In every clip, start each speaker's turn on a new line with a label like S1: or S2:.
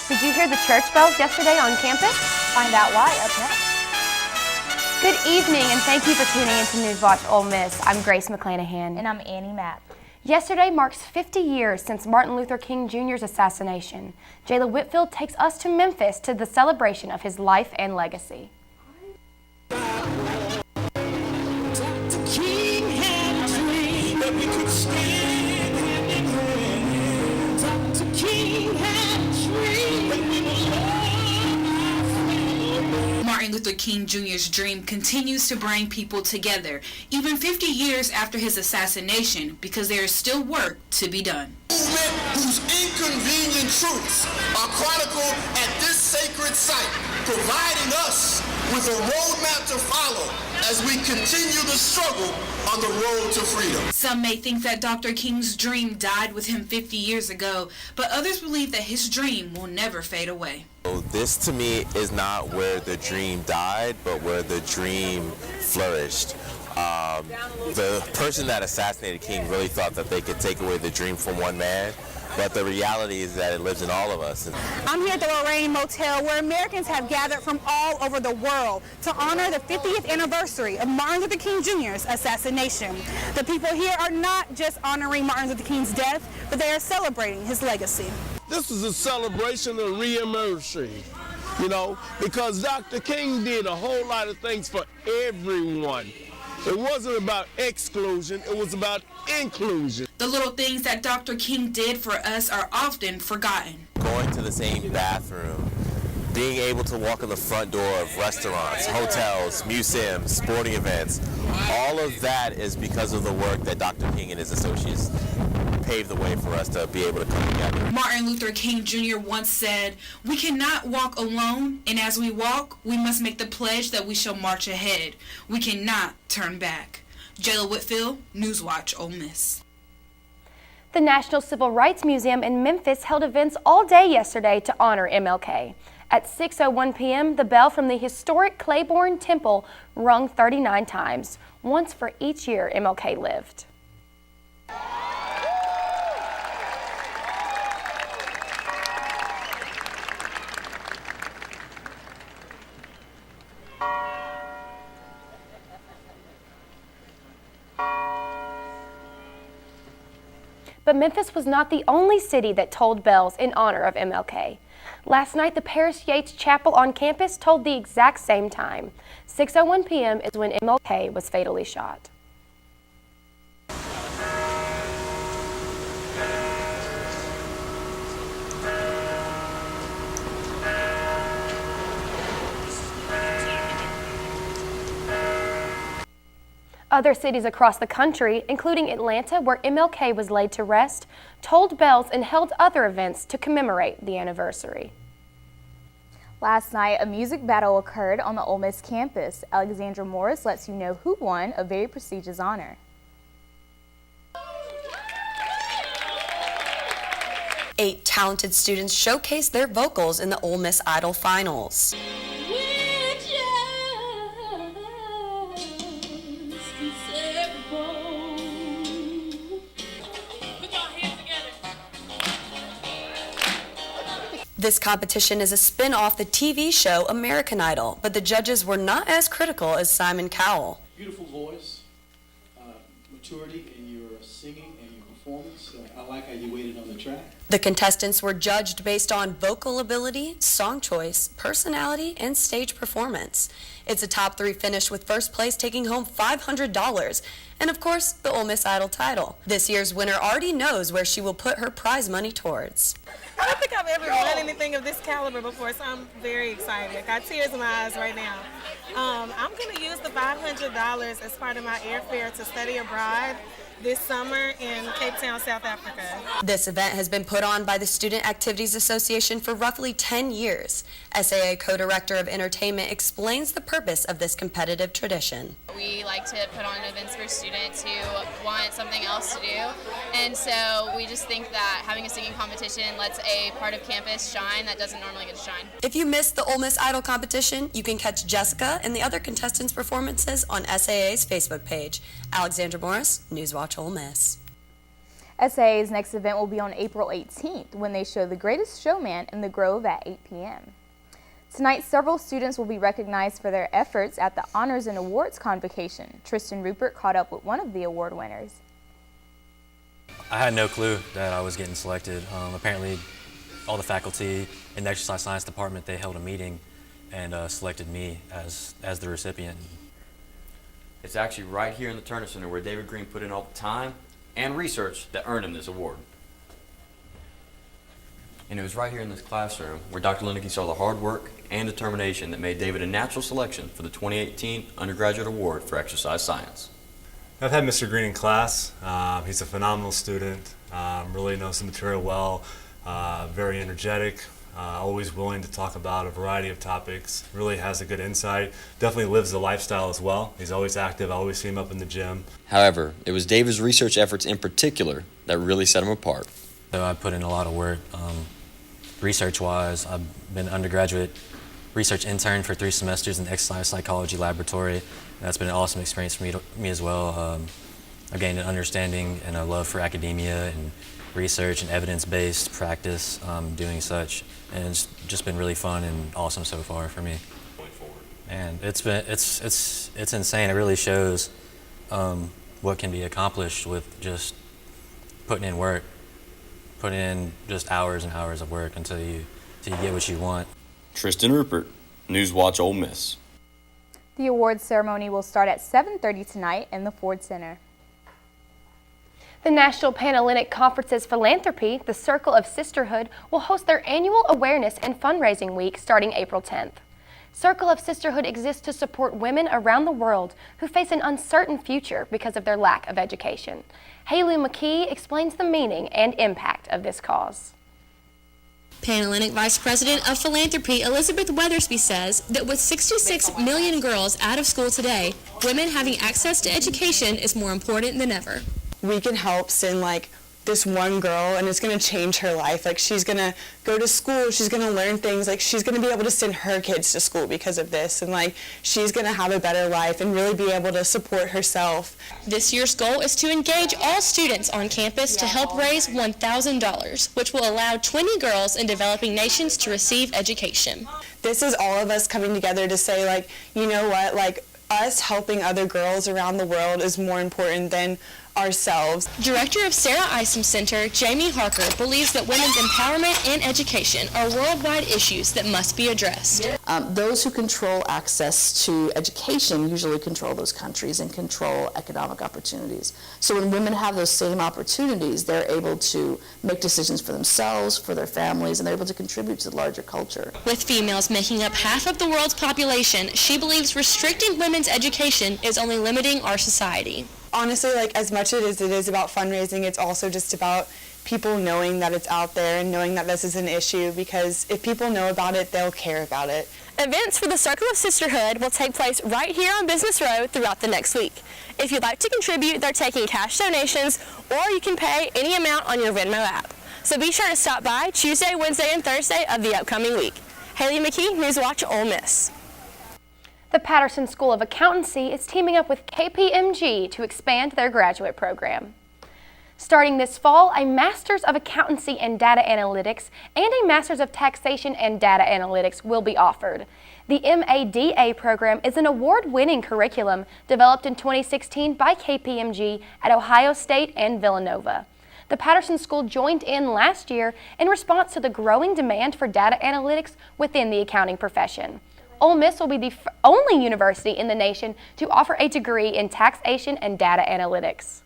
S1: Did you hear the church bells yesterday on campus?
S2: Find out why up next.
S1: Good evening, and thank you for tuning in to NewsWatch Ole Miss. I'm Grace McClanahan.
S2: And I'm Annie Mapp.
S1: Yesterday marks 50 years since Martin Luther King Jr.'s assassination. Jayla Whitfield takes us to Memphis to the celebration of his life and legacy.
S3: Martin Luther King Jr.'s dream continues to bring people together, even 50 years after his assassination, because there is still work to be done.
S4: Whose inconvenient truths are chronicled at this sacred site, providing us with a roadmap to follow as we continue the struggle on the road to freedom.
S3: Some may think that Dr. King's dream died with him 50 years ago, but others believe that his dream will never fade away.
S5: So this to me is not where the dream died, but where the dream flourished. The person that assassinated King really thought that they could take away the dream from one man, but the reality is that it lives in all of us.
S6: I'm here at the Lorraine Motel, where Americans have gathered from all over the world to honor the 50th anniversary of Martin Luther King Jr.'s assassination. The people here are not just honoring Martin Luther King's death, but they are celebrating his legacy.
S7: This is a celebration of re-emergency, because Dr. King did a whole lot of things for everyone. It wasn't about exclusion, it was about inclusion.
S3: The little things that Dr. King did for us are often forgotten.
S5: Going to the same bathroom, being able to walk in the front door of restaurants, hotels, museums, sporting events, all of that is because of the work that Dr. King and his associates paved the way for us to be able to come together.
S3: Martin Luther King Jr. once said, "We cannot walk alone, and as we walk, we must make the pledge that we shall march ahead. We cannot turn back." Jayla Whitfield, NewsWatch Ole Miss.
S1: The National Civil Rights Museum in Memphis held events all day yesterday to honor MLK. At 6:01 p.m., the bell from the historic Claiborne Temple rung 39 times, once for each year MLK lived. But Memphis was not the only city that tolled bells in honor of MLK. Last night, the Paris Yates Chapel on campus tolled the exact same time. 6:01 p.m. is when MLK was fatally shot. Other cities across the country, including Atlanta, where MLK was laid to rest, tolled bells and held other events to commemorate the anniversary.
S2: Last night, a music battle occurred on the Ole Miss campus. Alexandra Morris lets you know who won a very prestigious honor.
S8: Eight talented students showcased their vocals in the Ole Miss Idol finals. This competition is a spin-off the TV show American Idol, but the judges were not as critical as Simon Cowell.
S9: Beautiful voice, maturity in your singing and your performance. I like how you waited on the track.
S8: The contestants were judged based on vocal ability, song choice, personality, and stage performance. It's a top three finish with first place taking home $500 and, of course, the Ole Miss Idol title. This year's winner already knows where she will put her prize money towards.
S10: I don't think I've ever won anything of this caliber before, so I'm very excited. I got tears in my eyes right now. I'm going to use the $500 as part of my airfare to study abroad this summer in Cape Town, South Africa.
S8: This event has been put on by the Student Activities Association for roughly 10 years. SAA Co-Director of Entertainment explains the purpose of this competitive tradition.
S11: We like to put on events for students who want something else to do, and so we just think that having a singing competition lets a part of campus shine that doesn't normally get to shine.
S8: If you missed the Ole Miss Idol competition, you can catch Jessica and the other contestants' performances on SAA's Facebook page. Alexandra Morris, NewsWatch Ole Miss.
S2: SAA's next event will be on April 18th when they show The Greatest Showman in the Grove at 8 p.m. Tonight, several students will be recognized for their efforts at the Honors and Awards Convocation. Tristan Rupert caught up with one of the award winners.
S12: I had no clue that I was getting selected. Apparently, all the faculty in the exercise science department, they held a meeting and selected me as the recipient.
S13: It's actually right here in the Turner Center where David Green put in all the time and research that earned him this award. And it was right here in this classroom where Dr. Lineker saw the hard work and determination that made David a natural selection for the 2018 Undergraduate Award for Exercise Science.
S14: I've had Mr. Green in class. He's a phenomenal student, really knows the material well, very energetic, always willing to talk about a variety of topics, really has a good insight, definitely lives the lifestyle as well. He's always active, I always see him up in the gym.
S13: However, it was David's research efforts in particular that really set him apart.
S12: So I put in a lot of work. Research-wise, I've been an undergraduate research intern for 3 semesters in the exercise psychology laboratory. That's been an awesome experience for me as well. I've gained an understanding and a love for academia and research and evidence-based practice doing such, and it's just been really fun and awesome so far for me. And it's insane. It really shows what can be accomplished with just putting in work. Put in just hours and hours of work until you get what you want.
S13: Tristan Rupert, NewsWatch Ole Miss.
S2: The awards ceremony will start at 7:30 tonight in the Ford Center.
S1: The National Panhellenic Conference's philanthropy, the Circle of Sisterhood, will host their annual awareness and fundraising week starting April 10th. Circle of Sisterhood exists to support women around the world who face an uncertain future because of their lack of education. Haley McKee explains the meaning and impact of this cause.
S15: Panhellenic Vice President of Philanthropy Elizabeth Weathersby says that with 66 million girls out of school today, women having access to education is more important than ever.
S16: We can help send this one girl, and it's going to change her life. She's going to go to school, she's going to learn things, she's going to be able to send her kids to school because of this, and she's going to have a better life and really be able to support herself.
S15: This year's goal is to engage all students on campus to help raise $1,000, which will allow 20 girls in developing nations to receive education.
S16: This is all of us coming together to say, you know what, us helping other girls around the world is more important than ourselves.
S15: Director of Sarah Isom Center, Jamie Harker, believes that women's empowerment and education are worldwide issues that must be addressed.
S17: Those who control access to education usually control those countries and control economic opportunities. So when women have those same opportunities, they're able to make decisions for themselves, for their families, and they're able to contribute to the larger culture.
S15: With females making up half of the world's population, she believes restricting women's education is only limiting our society.
S16: Honestly, as much as it is about fundraising, it's also just about people knowing that it's out there and knowing that this is an issue, because if people know about it, they'll care about it.
S15: Events for the Circle of Sisterhood will take place right here on Business Road throughout the next week. If you'd like to contribute, they're taking cash donations, or you can pay any amount on your Venmo app. So be sure to stop by Tuesday, Wednesday, and Thursday of the upcoming week. Haley McKee, NewsWatch Ole Miss.
S1: The Patterson School of Accountancy is teaming up with KPMG to expand their graduate program. Starting this fall, a Master's of Accountancy and Data Analytics and a Master's of Taxation and Data Analytics will be offered. The MADA program is an award-winning curriculum developed in 2016 by KPMG at Ohio State and Villanova. The Patterson School joined in last year in response to the growing demand for data analytics within the accounting profession. Ole Miss will be the only university in the nation to offer a degree in taxation and data analytics.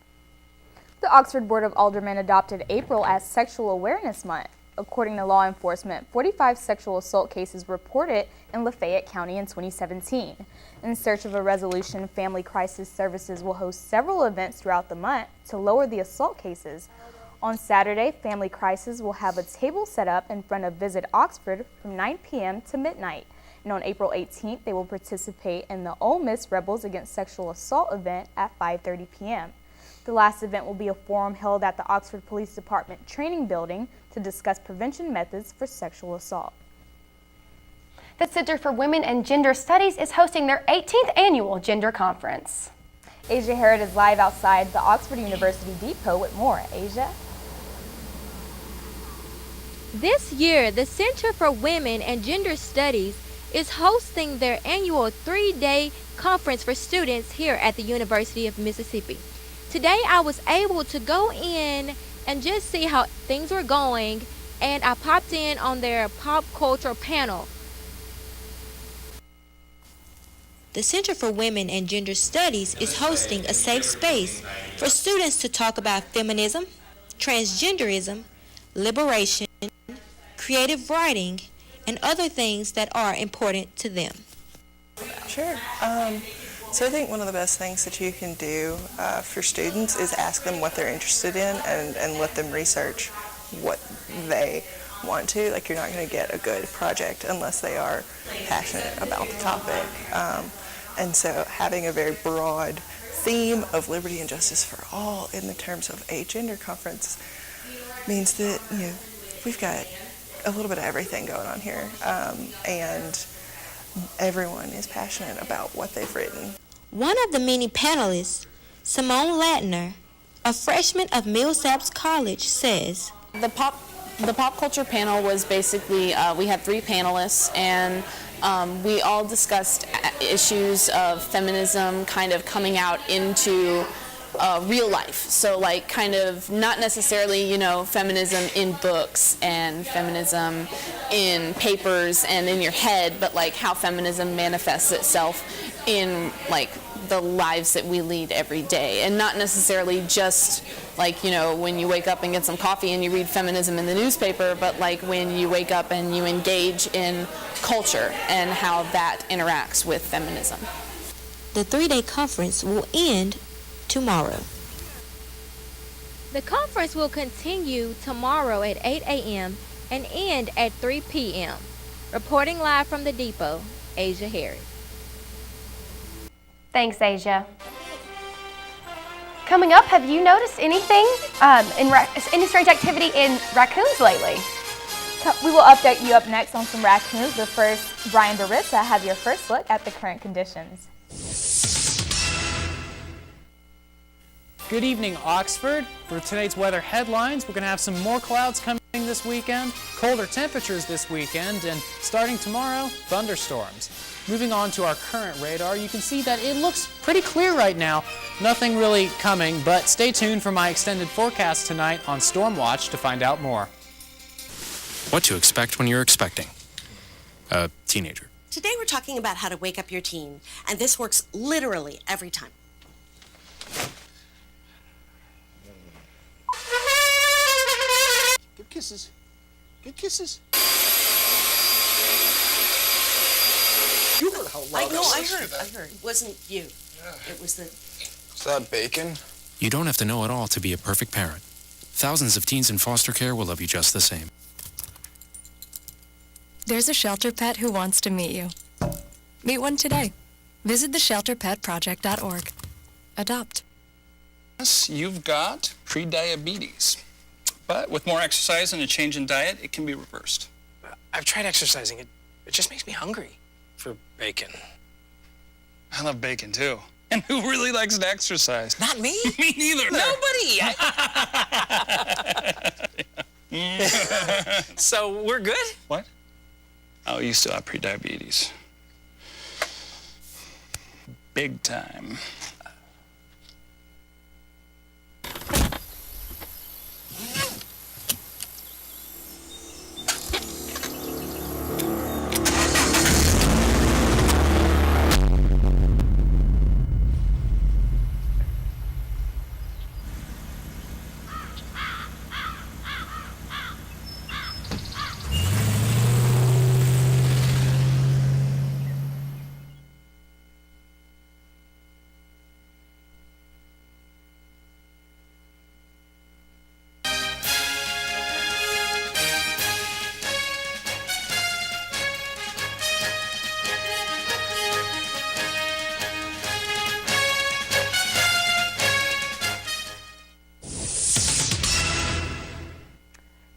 S2: The Oxford Board of Aldermen adopted April as Sexual Awareness Month. According to law enforcement, 45 sexual assault cases reported in Lafayette County in 2017. In search of a resolution, Family Crisis Services will host several events throughout the month to lower the assault cases. On Saturday, Family Crisis will have a table set up in front of Visit Oxford from 9 p.m. to midnight. And on April 18th, they will participate in the Ole Miss Rebels Against Sexual Assault event at 5:30 p.m. The last event will be a forum held at the Oxford Police Department Training Building to discuss prevention methods for sexual assault.
S1: The Center for Women and Gender Studies is hosting their 18th annual Gender Conference.
S2: Asia Harrod is live outside the Oxford University Depot with more. Asia?
S18: This year, the Center for Women and Gender Studies is hosting their annual 3-day conference for students here at the University of Mississippi. Today, I was able to go in and just see how things were going, and I popped in on their pop culture panel. The Center for Women and Gender Studies is hosting a safe space for students to talk about feminism, transgenderism, liberation, creative writing, and other things that are important to them.
S19: Sure. So I think one of the best things that you can do for students is ask them what they're interested in and let them research what they want to. Like, you're not going to get a good project unless they are passionate about the topic. And so having a very broad theme of liberty and justice for all in the terms of a gender conference means that, we've got a little bit of everything going on here, and everyone is passionate about what they've written.
S18: One of the many panelists, Simone Latner, a freshman of Millsaps College, says,
S20: The pop culture panel was basically, we had 3 panelists, and we all discussed issues of feminism kind of coming out into real life. So like kind of not necessarily, feminism in books and feminism in papers and in your head, but like how feminism manifests itself in like the lives that we lead every day. And not necessarily just like, when you wake up and get some coffee and you read feminism in the newspaper, but like when you wake up and you engage in culture and how that interacts with feminism.
S18: The 3-day conference will end tomorrow. The conference will continue tomorrow at 8 a.m. and end at 3 p.m. Reporting live from the depot, Asia Harrod.
S1: Thanks, Asia. Coming up, have you noticed anything, any strange activity in raccoons lately?
S2: We will update you up next on some raccoons, but first, Brian Barissa has your first look at the current conditions.
S21: Good evening, Oxford. For today's weather headlines, we're going to have some more clouds coming this weekend, colder temperatures this weekend, and starting tomorrow, thunderstorms. Moving on to our current radar, you can see that it looks pretty clear right now. Nothing really coming, but stay tuned for my extended forecast tonight on NewsWatch to find out more.
S22: What to expect when you're expecting a teenager.
S23: Today we're talking about how to wake up your teen, and this works literally every time.
S24: Give kisses. Give kisses. You heard how loud
S23: I heard. It wasn't you. Yeah. It was the...
S24: Is that bacon?
S22: You don't have to know it all to be a perfect parent. Thousands of teens in foster care will love you just the same.
S25: There's a shelter pet who wants to meet you. Meet one today. Visit theshelterpetproject.org. Adopt.
S26: Yes, you've got prediabetes. But with more exercise and a change in diet, it can be reversed.
S27: I've tried exercising. It just makes me hungry for bacon.
S26: I love bacon, too. And who really likes to exercise?
S27: Not me.
S26: Me neither.
S27: Nobody. So we're good?
S26: What? Oh, you still have prediabetes. Big time.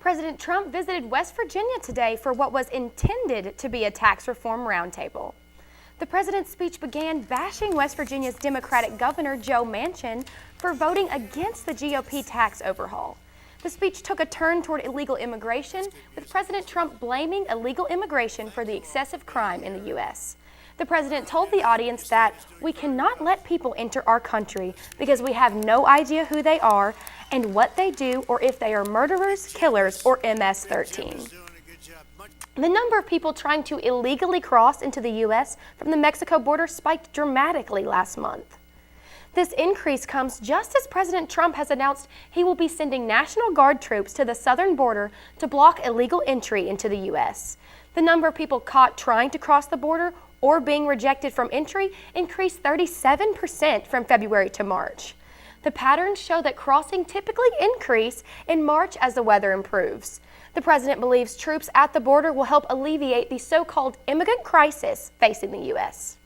S1: President Trump visited West Virginia today for what was intended to be a tax reform roundtable. The president's speech began bashing West Virginia's Democratic Governor Joe Manchin for voting against the GOP tax overhaul. The speech took a turn toward illegal immigration, with President Trump blaming illegal immigration for the excessive crime in the U.S. The president told the audience that we cannot let people enter our country because we have no idea who they are and what they do, or if they are murderers, killers, or MS-13. The number of people trying to illegally cross into the U.S. from the Mexico border spiked dramatically last month. This increase comes just as President Trump has announced he will be sending National Guard troops to the southern border to block illegal entry into the U.S. The number of people caught trying to cross the border or being rejected from entry increased 37% from February to March. The patterns show that crossing typically increase in March as the weather improves. The president believes troops at the border will help alleviate the so-called immigrant crisis facing the U.S.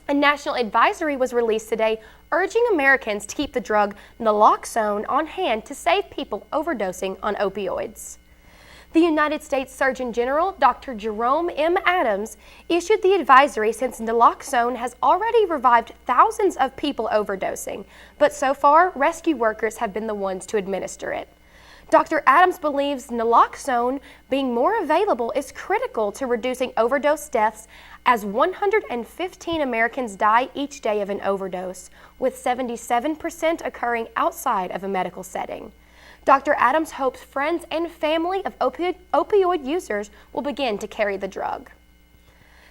S1: A national advisory was released today urging Americans to keep the drug naloxone on hand to save people overdosing on opioids. The United States Surgeon General, Dr. Jerome M. Adams, issued the advisory since naloxone has already revived thousands of people overdosing, but so far, rescue workers have been the ones to administer it. Dr. Adams believes naloxone being more available is critical to reducing overdose deaths, as 115 Americans die each day of an overdose, with 77% occurring outside of a medical setting. Dr. Adams hopes friends and family of opioid users will begin to carry the drug.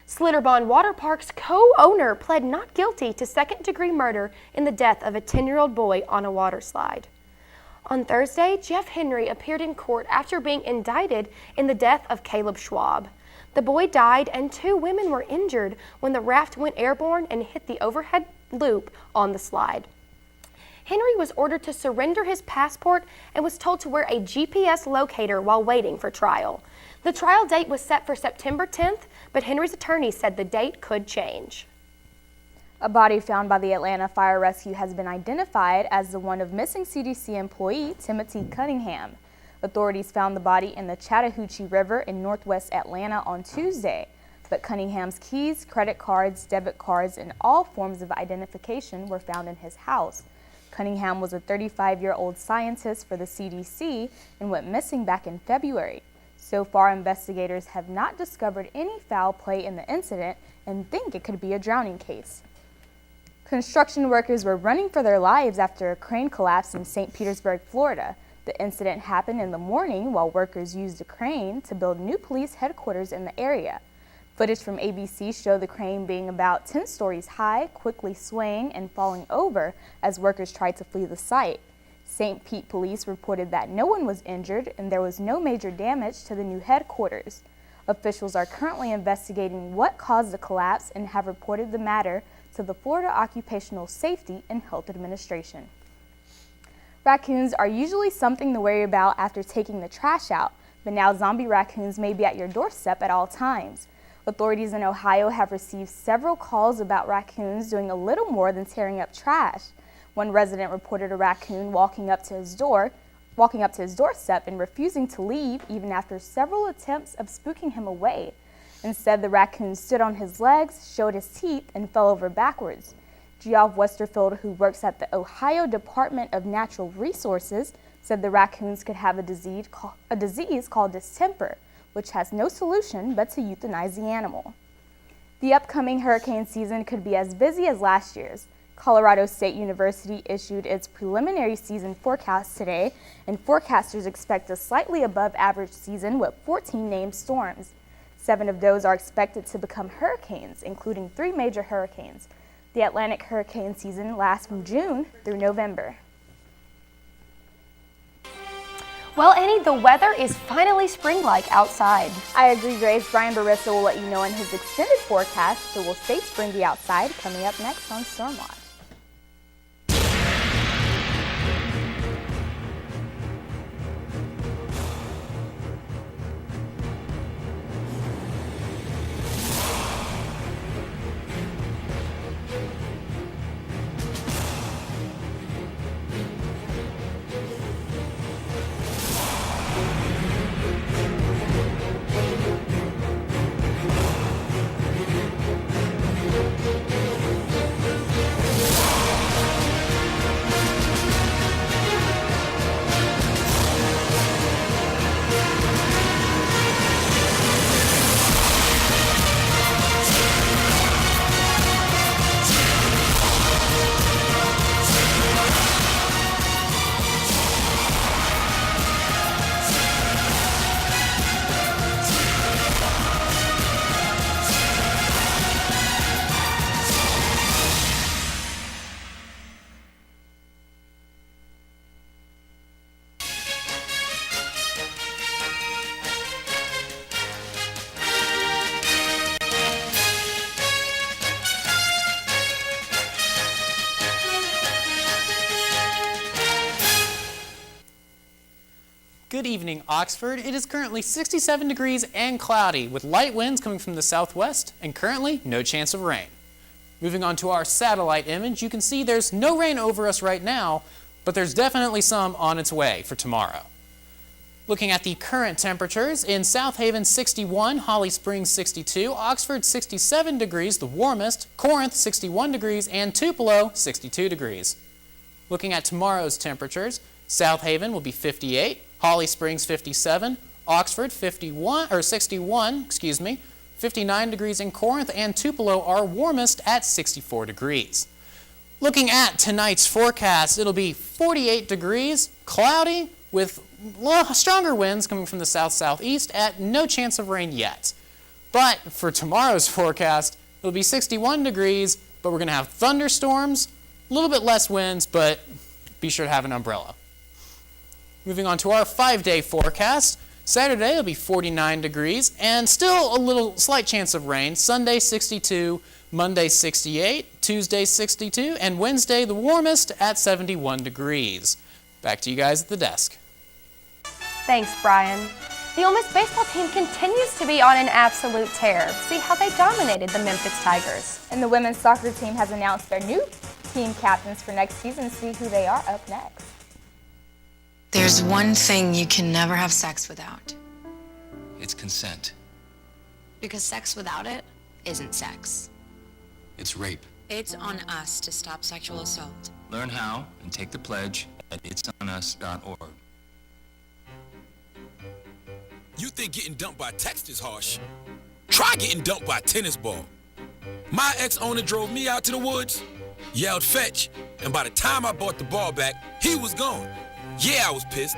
S1: Schlitterbahn Water Park's co-owner pled not guilty to second-degree murder in the death of a 10-year-old boy on a water slide. On Thursday, Jeff Henry appeared in court after being indicted in the death of Caleb Schwab. The boy died and 2 women were injured when the raft went airborne and hit the overhead loop on the slide. Henry was ordered to surrender his passport and was told to wear a GPS locator while waiting for trial. The trial date was set for September 10th, but Henry's attorney said the date could change.
S2: A body found by the Atlanta Fire Rescue has been identified as the one of missing CDC employee Timothy Cunningham. Authorities found the body in the Chattahoochee River in northwest Atlanta on Tuesday, but Cunningham's keys, credit cards, debit cards, and all forms of identification were found in his house. Cunningham was a 35-year-old scientist for the CDC and went missing back in February. So far, investigators have not discovered any foul play in the incident and think it could be a drowning case. Construction workers were running for their lives after a crane collapsed in St. Petersburg, Florida. The incident happened in the morning while workers used a crane to build new police headquarters in the area. Footage from ABC showed the crane being about 10 stories high, quickly swaying and falling over as workers tried to flee the site. St. Pete police reported that no one was injured and there was no major damage to the new headquarters. Officials are currently investigating what caused the collapse and have reported the matter to the Florida Occupational Safety and Health Administration. Raccoons are usually something to worry about after taking the trash out, but now zombie raccoons may be at your doorstep at all times. Authorities in Ohio have received several calls about raccoons doing a little more than tearing up trash. One resident reported a raccoon walking up to his doorstep and refusing to leave even after several attempts of spooking him away. Instead, the raccoon stood on his legs, showed his teeth, and fell over backwards. Geoff Westerfield, who works at the Ohio Department of Natural Resources, said the raccoons could have a disease called distemper, which has no solution but to euthanize the animal. The upcoming hurricane season could be as busy as last year's. Colorado State University issued its preliminary season forecast today, and forecasters expect a slightly above average season with 14 named storms. 7 of those are expected to become hurricanes, including 3 major hurricanes. The Atlantic hurricane season lasts from June through November.
S1: Well, Annie, the weather is finally spring-like outside.
S2: I agree, Grace. Brian Barissa will let you know in his extended forecast, so we'll stay springy outside, coming up next on Stormwatch.
S21: Good evening, Oxford. It is currently 67 degrees and cloudy with light winds coming from the southwest and currently no chance of rain. Moving on to our satellite image, you can see there's no rain over us right now, but there's definitely some on its way for tomorrow. Looking at the current temperatures, in South Haven 61, Holly Springs 62, Oxford 67 degrees, the warmest, Corinth 61 degrees, and Tupelo 62 degrees. Looking at tomorrow's temperatures, South Haven will be 58, Holly Springs 57, Oxford 61 or 61, 59 degrees in Corinth, and Tupelo are warmest at 64 degrees. Looking at tonight's forecast, it'll be 48 degrees, cloudy with stronger winds coming from the south-southeast at no chance of rain yet. But for tomorrow's forecast, it'll be 61 degrees, but we're going to have thunderstorms, a little bit less winds, but be sure to have an umbrella. Moving on to our 5-day forecast, Saturday it'll be 49 degrees and still a little slight chance of rain. Sunday 62, Monday 68, Tuesday 62, and Wednesday the warmest at 71 degrees. Back to you guys at the desk.
S1: Thanks, Brian. The Ole Miss baseball team continues to be on an absolute tear. See how they dominated the Memphis Tigers.
S2: And the women's soccer team has announced their new team captains for next season. See who they are up next.
S3: There's one thing you can never have sex without.
S4: It's consent.
S3: Because sex without it isn't sex.
S4: It's rape.
S3: It's on us to stop sexual assault.
S4: Learn how and take the pledge at itsonus.org.
S5: You think getting dumped by text is harsh? Try getting dumped by a tennis ball. My ex-owner drove me out to the woods, yelled fetch, and by the time I bought the ball back, he was gone. Yeah, I was pissed.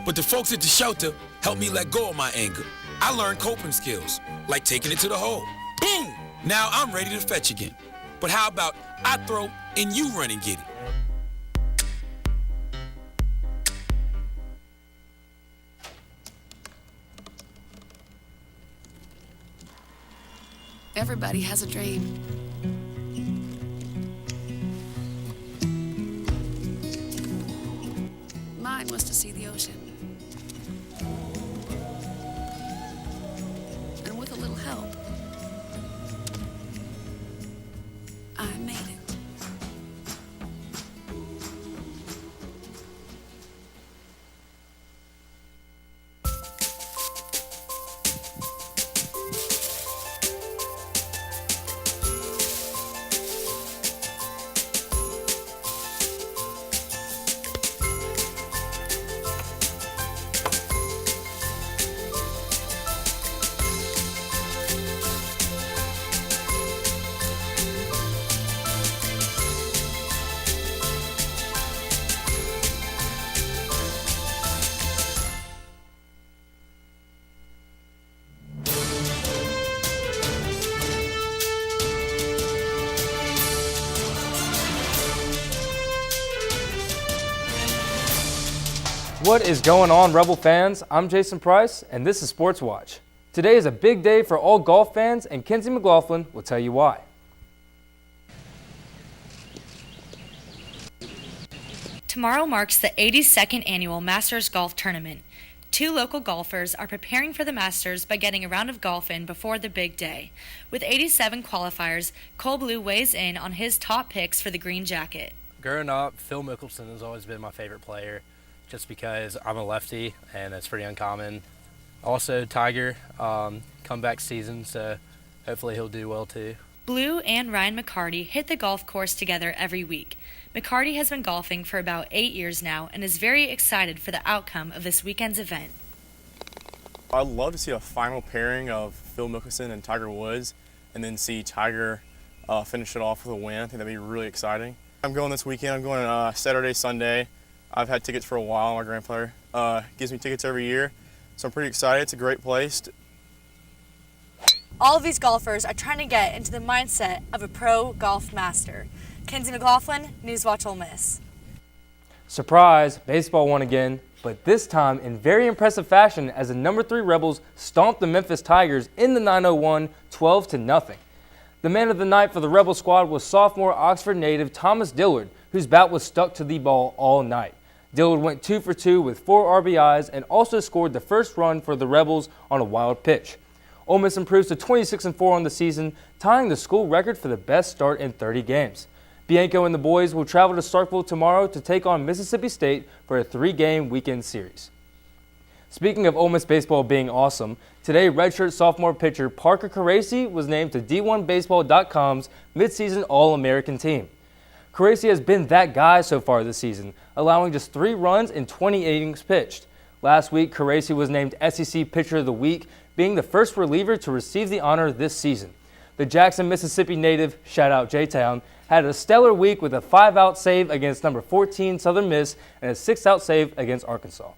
S5: But the folks at the shelter helped me let go of my anger. I learned coping skills, like taking it to the hole. Boom! Now I'm ready to fetch again. But how about I throw and you run and get it?
S25: Everybody has a dream. Mine was to see the ocean. And with a little help, I made it.
S6: What is going on, Rebel fans? I'm Jason Price, and this is Sports Watch. Today is a big day for all golf fans, and Kenzie McLaughlin will tell you why.
S7: Tomorrow marks the 82nd annual Masters Golf Tournament. 2 local golfers are preparing for the Masters by getting a round of golf in before the big day. With 87 qualifiers, Cole Blue weighs in on his top picks for the green jacket.
S9: Growing up, Phil Mickelson has always been my favorite player, just because I'm a lefty and that's pretty uncommon. Also, Tiger, comeback season, so hopefully he'll do well too.
S7: Blue and Ryan McCarty hit the golf course together every week. McCarty has been golfing for about 8 years now and is very excited for the outcome of this weekend's event.
S10: I'd love to see a final pairing of Phil Mickelson and Tiger Woods, and then see Tiger finish it off with a win. I think that'd be really exciting. I'm going this weekend. I'm going Saturday, Sunday. I've had tickets for a while. My grandfather gives me tickets every year, so I'm pretty excited. It's a great place.
S7: All of these golfers are trying to get into the mindset of a pro golf master. Kenzie McLaughlin, NewsWatch Ole Miss.
S6: Surprise, baseball won again, but this time in very impressive fashion as the number 3 Rebels stomped the Memphis Tigers in the 901 12-0. The man of the night for the Rebel squad was sophomore Oxford native Thomas Dillard, whose bat was stuck to the ball all night. Dillard went 2 for 2 with 4 RBIs and also scored the first run for the Rebels on a wild pitch. Ole Miss improves to 26-4 on the season, tying the school record for the best start in 30 games. Bianco and the boys will travel to Starkville tomorrow to take on Mississippi State for a 3-game weekend series. Speaking of Ole Miss baseball being awesome, today redshirt sophomore pitcher Parker Caracci was named to D1Baseball.com's midseason All-American team. Caracci has been that guy so far this season, allowing just 3 runs in 20 innings pitched. Last week, Caracci was named SEC Pitcher of the Week, being the first reliever to receive the honor this season. The Jackson, Mississippi native, shout out J-Town, had a stellar week with a 5-out save against number 14 Southern Miss and a 6-out save against Arkansas.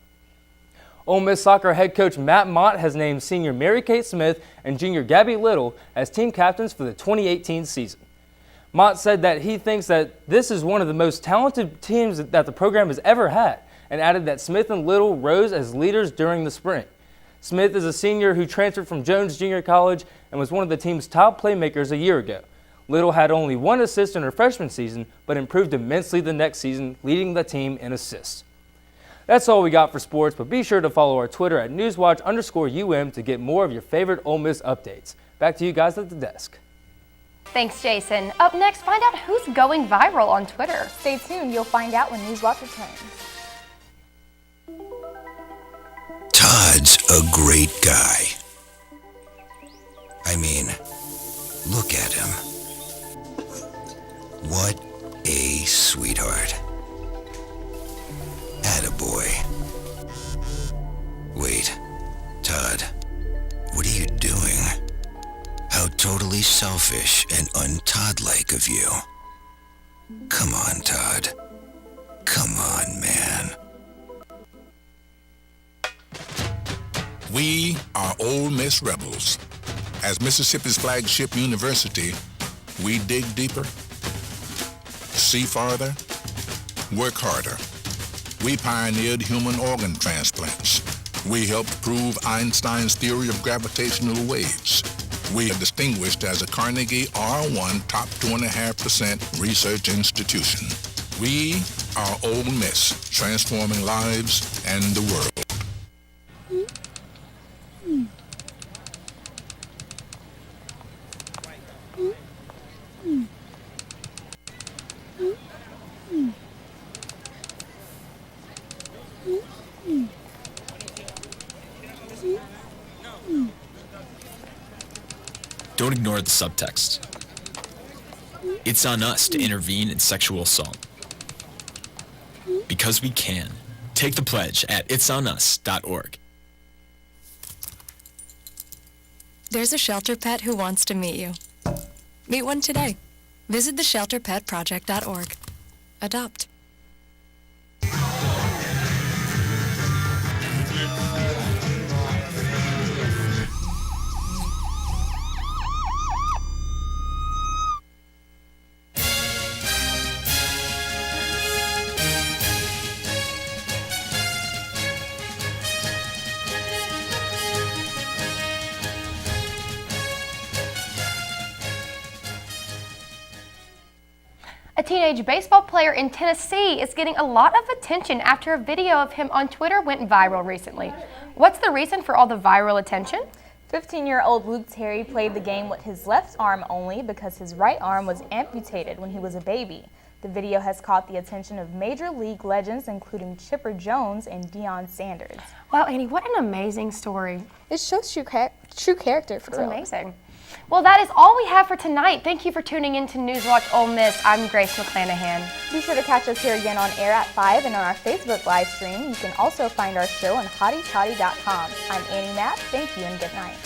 S6: Ole Miss soccer head coach Matt Mott has named senior Mary Kate Smith and junior Gabby Little as team captains for the 2018 season. Mott said that he thinks that this is one of the most talented teams that the program has ever had, and added that Smith and Little rose as leaders during the spring. Smith is a senior who transferred from Jones Junior College and was one of the team's top playmakers a year ago. Little had only 1 assist in her freshman season, but improved immensely the next season, leading the team in assists. That's all we got for sports, but be sure to follow our Twitter at NewsWatch_UM to get more of your favorite Ole Miss updates. Back to you guys at the desk.
S1: Thanks, Jason. Up next, find out who's going viral on Twitter.
S2: Stay tuned, you'll find out when NewsWatch returns.
S8: Todd's a great guy. I mean, look at him. What a sweetheart. Attaboy. Wait, Todd, what are you doing? How totally selfish and un-Todd-like of you. Come on, Todd. Come on, man.
S11: We are Ole Miss Rebels. As Mississippi's flagship university, we dig deeper, see farther, work harder. We pioneered human organ transplants. We helped prove Einstein's theory of gravitational waves. We are distinguished as a Carnegie R1 top 2.5% research institution. We are Ole Miss, transforming lives and the world.
S12: Don't ignore the subtext. It's on us to intervene in sexual assault. Because we can. Take the pledge at itsonus.org.
S25: There's a shelter pet who wants to meet you. Meet one today. Visit theshelterpetproject.org. Adopt.
S1: A teenage baseball player in Tennessee is getting a lot of attention after a video of him on Twitter went viral recently. What's the reason for all the viral attention?
S2: 15-year-old Luke Terry played the game with his left arm only because his right arm was amputated when he was a baby. The video has caught the attention of Major League legends including Chipper Jones and Deion Sanders.
S1: Wow, Annie, what an amazing story.
S2: It shows true character for
S1: It's
S2: real.
S1: amazing. Well, that is all we have for tonight. Thank you for tuning in to NewsWatch Ole Miss. I'm Grace McClanahan.
S2: Be sure to catch us here again on air at 5 and on our Facebook live stream. You can also find our show on hottietoddy.com. I'm Annie Mapp. Thank you and good night.